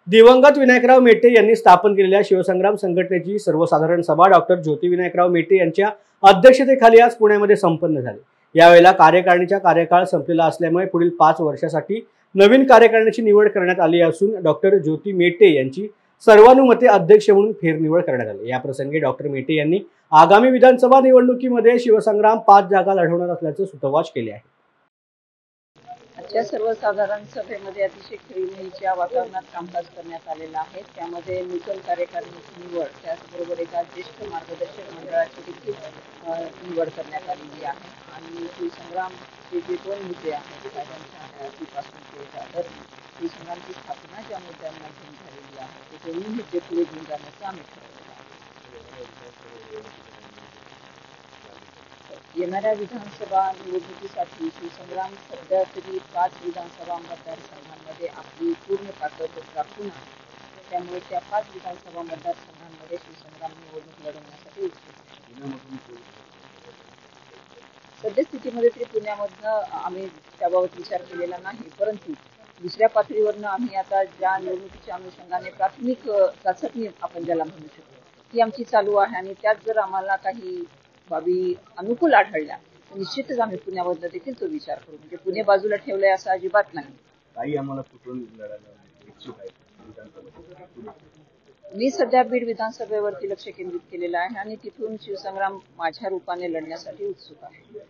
दिवंगत विनायकराव मेटे यांनी स्थापन केलेल्या शिवसंग्राम संघटनेची सर्वसाधारण सभा डॉक्टर ज्योती विनायकराव मेटे यांच्या अध्यक्षतेखाली आज पुण्यामध्ये संपन्न झाली। यावेळेला कार्यकारिणीचा कार्यकाळ संपलेला असल्यामुळे पुढील 5 वर्षांसाठी नवीन कार्यकारिणीची निवड करण्यात आली असून डॉक्टर ज्योती मेटे यांची सर्वानुमते अध्यक्ष म्हणून फेरनिवड करण्यात आली। या प्रसंगी डॉक्टर मेटे यांनी आगामी विधानसभा निवडणुकीमध्ये शिवसंग्राम 5 जागा लढवणार असल्याचे सूतोवाच केले आहे। आजच्या सर्वसाधारण सभेमध्ये अतिशय खेळीमेळीच्या वातावरणात कामकाज करण्यात आलेलं आहे। त्यामध्ये नूतन कार्यकारिणीची निवड, त्याचबरोबर एका ज्येष्ठ मार्गदर्शक मंडळाची देखील निवड करण्यात आलेली आहे। आणि शिवसंग्रामचे जे 2 मुद्दे आहेत साहेबांच्या हयातीपासून ते तर शिवसंग्रामची स्थापना ज्या मुद्द्यांना घेऊन झालेली आहे ते दोन्ही मुद्दे पुढे घेऊन जाण्याचं आम्ही ठरवलं आहे। येणाऱ्या विधानसभा निवडणुकीसाठी शिवसंग्राम सध्या तरी 5 विधानसभा मतदारसंघांमध्ये आपली पूर्ण ताकद राखून आहे। त्यामुळे त्या 5 विधानसभा मतदारसंघांमध्ये शिवसंग्राम निवडणूक लढवण्यासाठी उत्सुक आहे। सद्यस्थितीमध्ये तरी पुण्यामधनं आम्ही त्याबाबत विचार केलेला नाही, परंतु दुसऱ्या पातळीवरनं आम्ही आता ज्या निवडणुकीच्या अनुषंगाने प्राथमिक चाचपणी आपण ज्याला म्हणू शकतो ती आमची चालू आहे आणि त्यात जर आम्हाला काही बाबी अनुकूल आढळल्या तर निश्चितच आम्ही पुण्यामधनं देखील तो विचार करू। म्हणजे पुणे बाजूला ठेवलंय असं अजिबात नाही। काही आम्हाला कुठून लढायला इच्छुक आहे मी सध्या बीड विधानसभेवरती लक्ष केंद्रित केलेलं आहे आणि तिथून शिवसंग्राम माझ्या रूपाने लढण्यासाठी उत्सुक आहे।